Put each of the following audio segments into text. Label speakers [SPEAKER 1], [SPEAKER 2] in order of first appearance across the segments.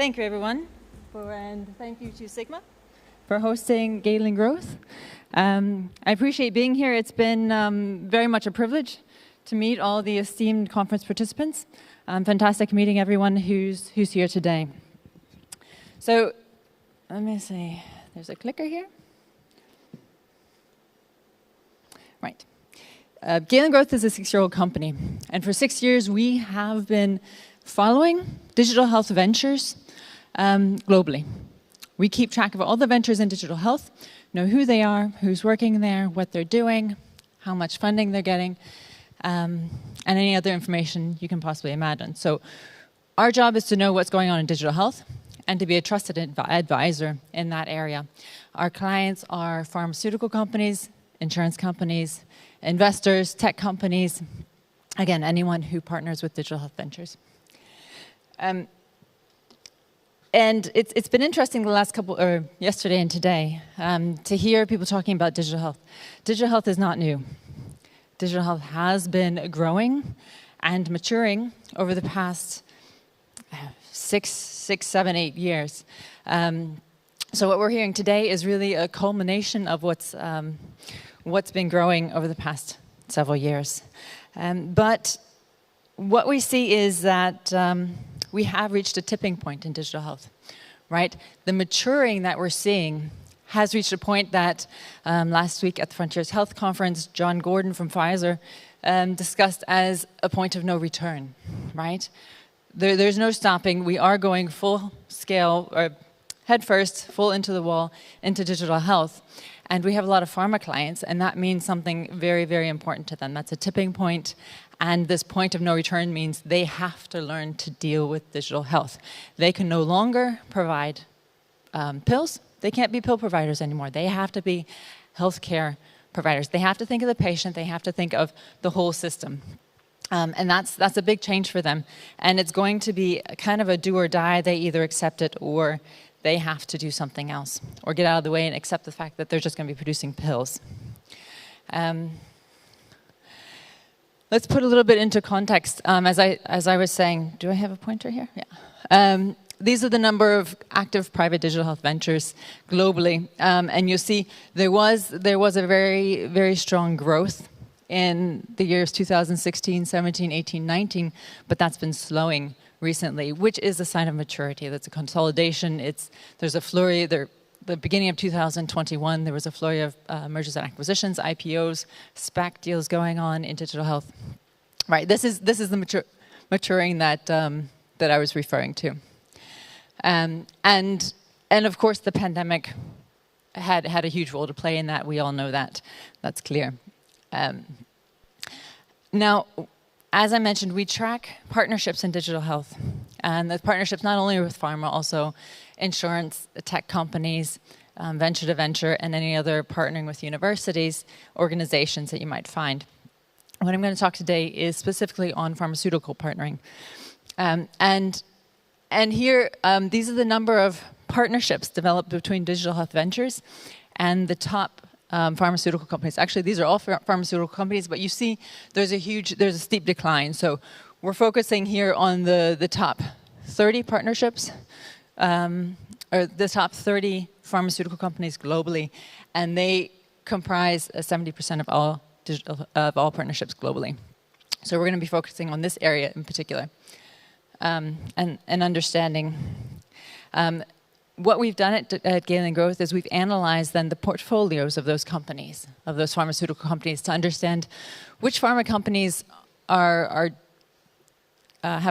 [SPEAKER 1] Thank you, everyone, and thank you to Sigma for hosting Galen Growth. I appreciate being here. It's been very much a privilege to meet all the esteemed conference participants. Fantastic meeting everyone who's here today. So, let me see. There's a clicker here. Right. Galen Growth is a 6-year-old company, and for 6 years we have been following digital health ventures globally. We keep track of all the ventures in digital health, know who they are, who's working there, what they're doing, how much funding they're getting, and any other information you can possibly imagine. So our job is to know what's going on in digital health and to be a trusted advisor in that area. Our clients are pharmaceutical companies, insurance companies, investors, tech companies, again, anyone who partners with digital health ventures. And it's been interesting the last yesterday and today, to hear people talking about digital health. Digital health is not new. Digital health has been growing and maturing over the past 6, 7, 8 years. So what we're hearing today is really a culmination of what's been growing over the past several years. But what we see is that we have reached a tipping point in digital health, right? The maturing that we're seeing has reached a point that last week at the Frontiers Health Conference, John Gordon from Pfizer discussed as a point of no return, right? There's no stopping. We are going full scale, or head first, full into the wall, into digital health. And we have a lot of pharma clients, and that means something very, very important to them. That's a tipping point. And this point of no return means they have to learn to deal with digital health. They can no longer provide pills. They can't be pill providers anymore. They have to be healthcare providers. They have to think of the patient. They have to think of the whole system. And that's a big change for them. And it's going to be kind of a do or die. They either accept it or they have to do something else, or get out of the way and accept the fact that they're just going to be producing pills. Let's put a little bit into context. As I was saying, do I have a pointer here? Yeah. These are the number of active private digital health ventures globally, and you'll see there was a very, very strong growth in the years 2016, 17, 18, 19, but that's been slowing recently, which is a sign of maturity. That's a consolidation. There's a flurry. The beginning of 2021, there was a flurry of mergers and acquisitions, IPOs, SPAC deals going on in digital health. Right. This is the maturing that I was referring to. And of course, the pandemic had a huge role to play in that. We all know that. That's clear. Now, as I mentioned, we track partnerships in digital health. And the partnerships not only with pharma, also insurance, tech companies, venture to venture, and any other partnering with universities, organizations that you might find. What I'm going to talk today is specifically on pharmaceutical partnering. And here, these are the number of partnerships developed between digital health ventures and the top pharmaceutical companies. Actually, these are all pharmaceutical companies, but you see there's a steep decline. So we're focusing here on the top 30 partnerships, or the top 30 pharmaceutical companies globally, and they comprise 70% of all partnerships globally. So we're going to be focusing on this area in particular, and understanding. What we've done at Galen Growth is we've analyzed then the portfolios of those companies, of those pharmaceutical companies, to understand which pharma companies have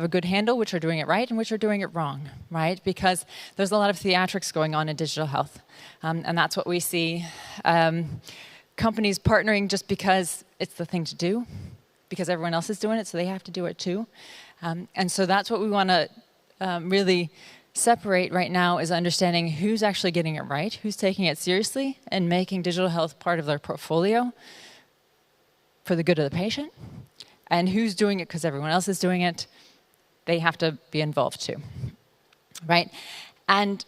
[SPEAKER 1] a good handle, which are doing it right, and which are doing it wrong, right? Because there's a lot of theatrics going on in digital health, and that's what we see. Companies partnering just because it's the thing to do, because everyone else is doing it, so they have to do it too. And so that's what we want to really separate right now, is understanding who's actually getting it right, who's taking it seriously, and making digital health part of their portfolio for the good of the patient, and who's doing it because everyone else is doing it. They have to be involved too, right? And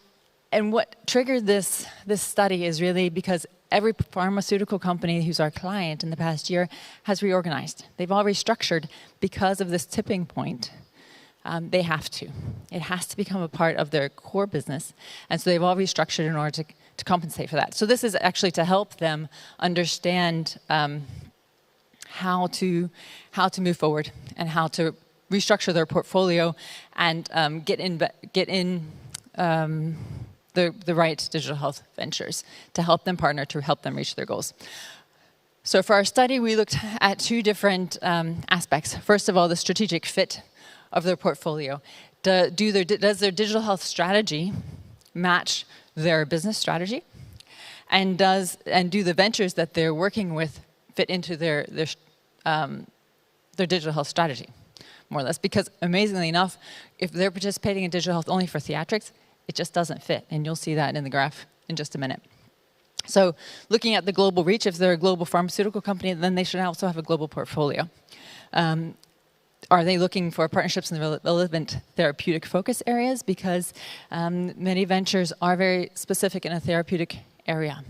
[SPEAKER 1] what triggered this study is really because every pharmaceutical company who's our client in the past year has reorganized. They've all restructured because of this tipping point they have to. It has to become a part of their core business. And so they've all restructured in order to compensate for that. So this is actually to help them understand how to move forward and how to restructure their portfolio and get in the right digital health ventures to help them partner, to help them reach their goals. So for our study, we looked at two different aspects. First of all, the strategic fit of their portfolio. Does their digital health strategy match their business strategy? And do the ventures that they're working with fit into their digital health strategy, more or less? Because amazingly enough, if they're participating in digital health only for theatrics, it just doesn't fit, and you'll see that in the graph in just a minute. So looking at the global reach, if they're a global pharmaceutical company, then they should also have a global portfolio. Are they looking for partnerships in the relevant therapeutic focus areas? Because many ventures are very specific in a therapeutic area.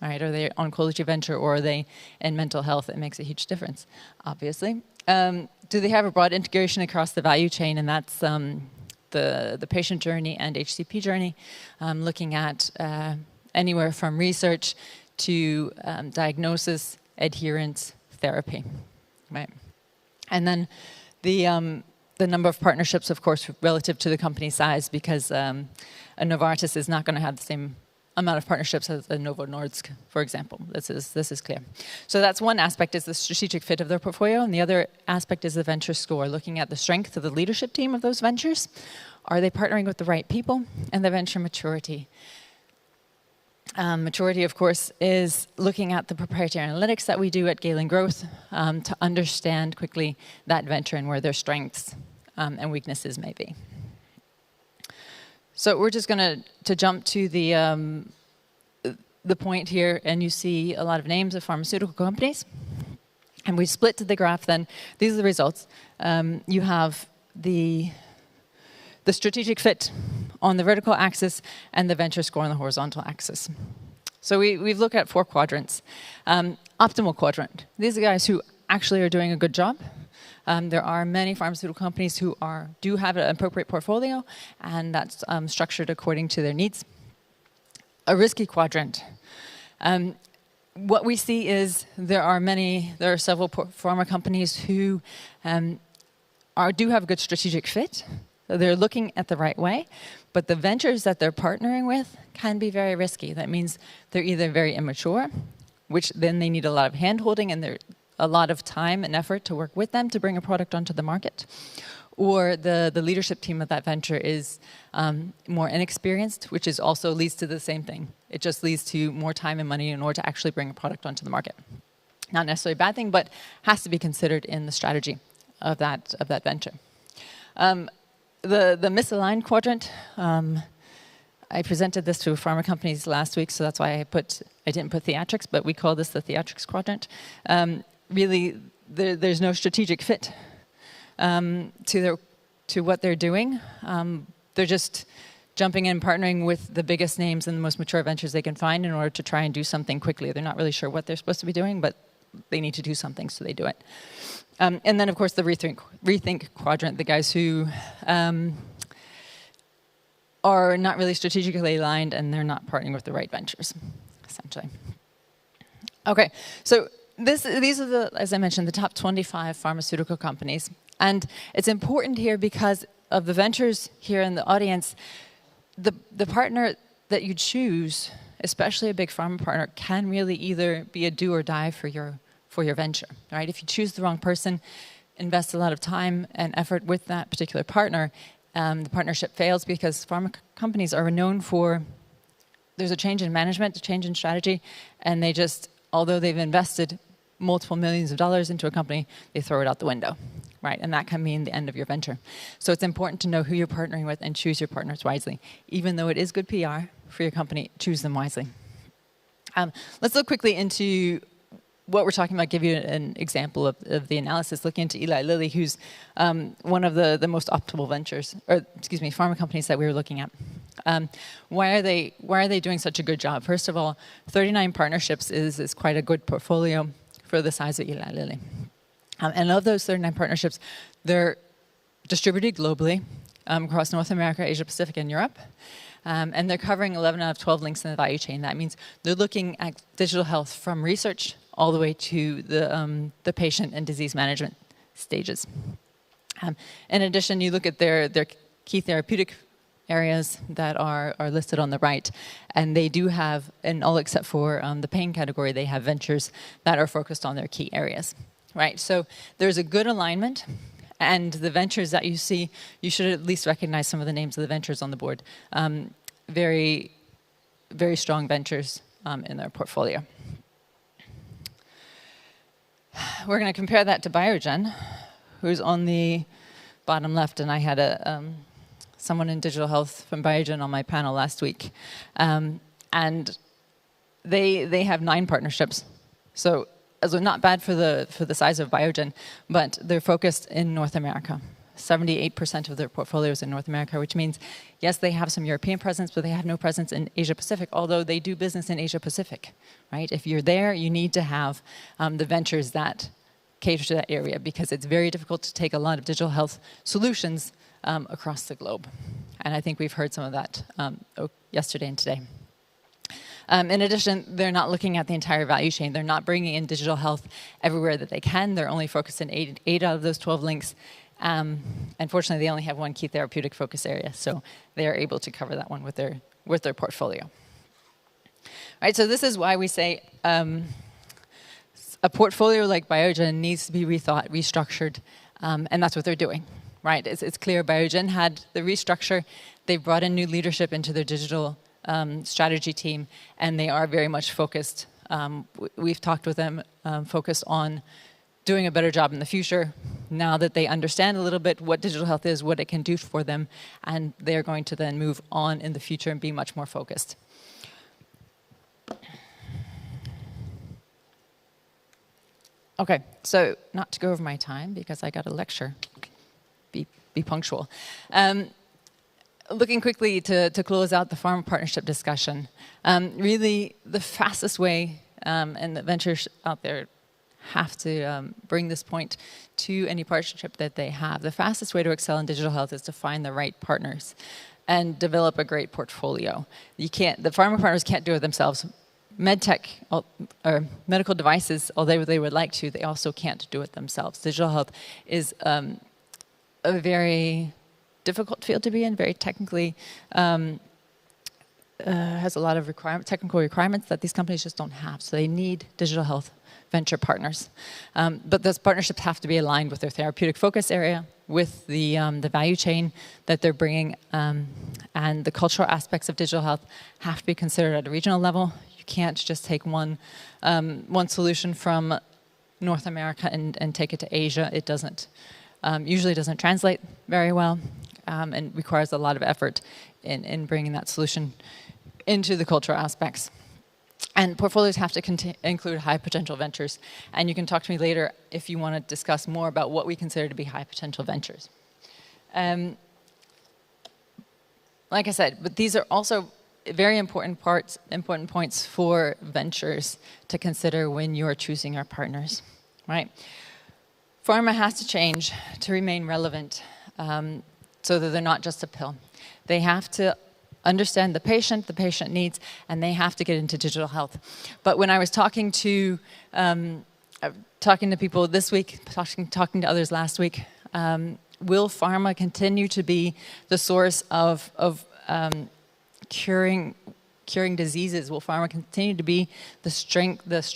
[SPEAKER 1] Right? Are they an oncology venture or are they in mental health? It makes a huge difference, obviously. Do they have a broad integration across the value chain? And that's the patient journey and HCP journey, looking at anywhere from research to diagnosis, adherence, therapy, right? And then the number of partnerships, of course, relative to the company size, because a Novartis is not going to have the same amount of partnerships as a Novo Nordisk, for example. This is clear. So that's one aspect, is the strategic fit of their portfolio, and the other aspect is the venture score, looking at the strength of the leadership team of those ventures. Are they partnering with the right people? And the venture maturity. Maturity, of course, is looking at the proprietary analytics that we do at Galen Growth to understand quickly that venture and where their strengths and weaknesses may be. So we're just going to jump to the point here, and you see a lot of names of pharmaceutical companies. And we split to the graph then. These are the results. You have the strategic fit on the vertical axis and the venture score on the horizontal axis. So we've looked at 4 quadrants. Optimal quadrant. These are guys who actually are doing a good job. There are many pharmaceutical companies who do have an appropriate portfolio, and that's structured according to their needs. A risky quadrant. What we see is there are several pharma companies who do have a good strategic fit. They're looking at the right way, but the ventures that they're partnering with can be very risky. That means they're either very immature, which then they need a lot of hand-holding and a lot of time and effort to work with them to bring a product onto the market, or the leadership team of that venture is more inexperienced, which also leads to the same thing. It just leads to more time and money in order to actually bring a product onto the market. Not necessarily a bad thing, but has to be considered in the strategy of that venture. The misaligned quadrant, I presented this to pharma companies last week, so that's why I didn't put theatrics, but we call this the theatrics quadrant. Really, there's no strategic fit to what they're doing. They're just jumping in, partnering with the biggest names and the most mature ventures they can find in order to try and do something quickly. They're not really sure what they're supposed to be doing, but they need to do something, so they do it. And then, of course, the rethink quadrant, the guys who are not really strategically aligned and they're not partnering with the right ventures, essentially. Okay, so these are, as I mentioned, the top 25 pharmaceutical companies. And it's important here because of the ventures here in the audience, the partner that you choose, especially a big pharma partner, can really either be a do or die for your venture, right? If you choose the wrong person, invest a lot of time and effort with that particular partner, the partnership fails because pharma companies are known for, there's a change in management, a change in strategy, and they just, although they've invested multiple millions of dollars into a company, they throw it out the window, right? And that can mean the end of your venture. So it's important to know who you're partnering with and choose your partners wisely. Even though it is good PR for your company, choose them wisely. Let's look quickly into what we're talking about, give you an example of the analysis, looking into Eli Lilly, who's one of the most optimal ventures, or excuse me, pharma companies that we were looking at. Why are they doing such a good job? First of all, 39 partnerships is quite a good portfolio for the size of Eli Lilly. And of those 39 partnerships, they're distributed globally across North America, Asia Pacific, and Europe. And they're covering 11 out of 12 links in the value chain. That means they're looking at digital health from research all the way to the patient and disease management stages. In addition, you look at their key therapeutic areas that are listed on the right, and they do have, in all except for the pain category, they have ventures that are focused on their key areas, right? So there's a good alignment, and the ventures that you see, you should at least recognize some of the names of the ventures on the board. Very, very strong ventures in their portfolio. We're going to compare that to Biogen, who's on the bottom left, and I had someone in digital health from Biogen on my panel last week. And they have 9 partnerships. So not bad for the size of Biogen, but they're focused in North America. 78% of their portfolio is in North America, which means, yes, they have some European presence, but they have no presence in Asia Pacific, although they do business in Asia Pacific, right? If you're there, you need to have the ventures that cater to that area, because it's very difficult to take a lot of digital health solutions across the globe. And I think we've heard some of that yesterday and today. In addition, they're not looking at the entire value chain. They're not bringing in digital health everywhere that they can. They're only focused in 8 out of those 12 links. Unfortunately, they only have one key therapeutic focus area, so they are able to cover that one with their portfolio. Right, so this is why we say a portfolio like Biogen needs to be rethought, restructured, and that's what they're doing. Right, it's clear Biogen had the restructure. They've brought in new leadership into their digital strategy team, and they are very much focused. We've talked with them, focused on doing a better job in the future, now that they understand a little bit what digital health is, what it can do for them, and they're going to then move on in the future and be much more focused. Okay, so not to go over my time, because I got a lecture. Be punctual. Looking quickly to close out the pharma partnership discussion, really the fastest way, and the ventures out there have to bring this point to any partnership that they have. The fastest way to excel in digital health is to find the right partners and develop a great portfolio. The pharma partners can't do it themselves. MedTech, or medical devices, although they would like to, they also can't do it themselves. Digital health is a very difficult field to be in, very technically, has a lot of technical requirements that these companies just don't have. So they need digital health venture partners. But those partnerships have to be aligned with their therapeutic focus area, with the value chain that they're bringing, and the cultural aspects of digital health have to be considered at a regional level. You can't just take one solution from North America and take it to Asia. It usually doesn't translate very well, and requires a lot of effort in bringing that solution into the cultural aspects. And portfolios have to include high potential ventures. And you can talk to me later if you want to discuss more about what we consider to be high potential ventures. Like I said, but these are also very important points for ventures to consider when you're choosing your partners, right? Pharma has to change to remain relevant, so that they're not just a pill. They have to understand the patient needs, and they have to get into digital health. But when I was talking to people this week, talking to others last week, will pharma continue to be the source of curing diseases? Will pharma continue to be the strength that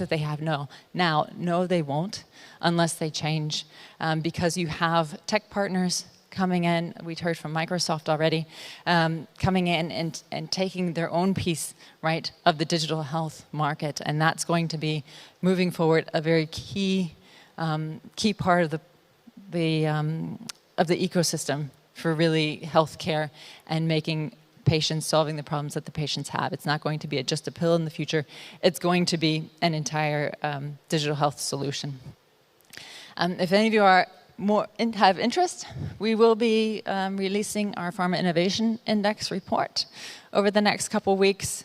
[SPEAKER 1] they have now? No, they won't, unless they change, because you have tech partners coming in. We heard from Microsoft already, coming in and taking their own piece, right, of the digital health market, and that's going to be moving forward a very key part of the ecosystem for really healthcare and making patients, solving the problems that the patients have. It's not going to be just a pill in the future. It's going to be an entire digital health solution. If any of you have interest, we will be releasing our Pharma Innovation Index report over the next couple weeks.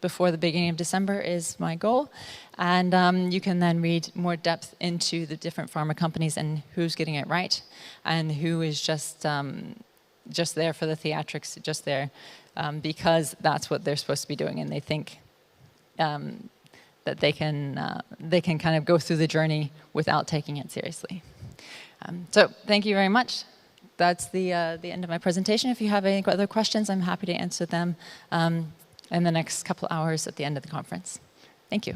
[SPEAKER 1] before the beginning of December is my goal. And you can then read more depth into the different pharma companies and who's getting it right and who is just there for the theatrics, just there because that's what they're supposed to be doing, and they think that they can kind of go through the journey without taking it seriously. So thank you very much. That's the end of my presentation. If you have any other questions, I'm happy to answer them in the next couple hours at the end of the conference. Thank you.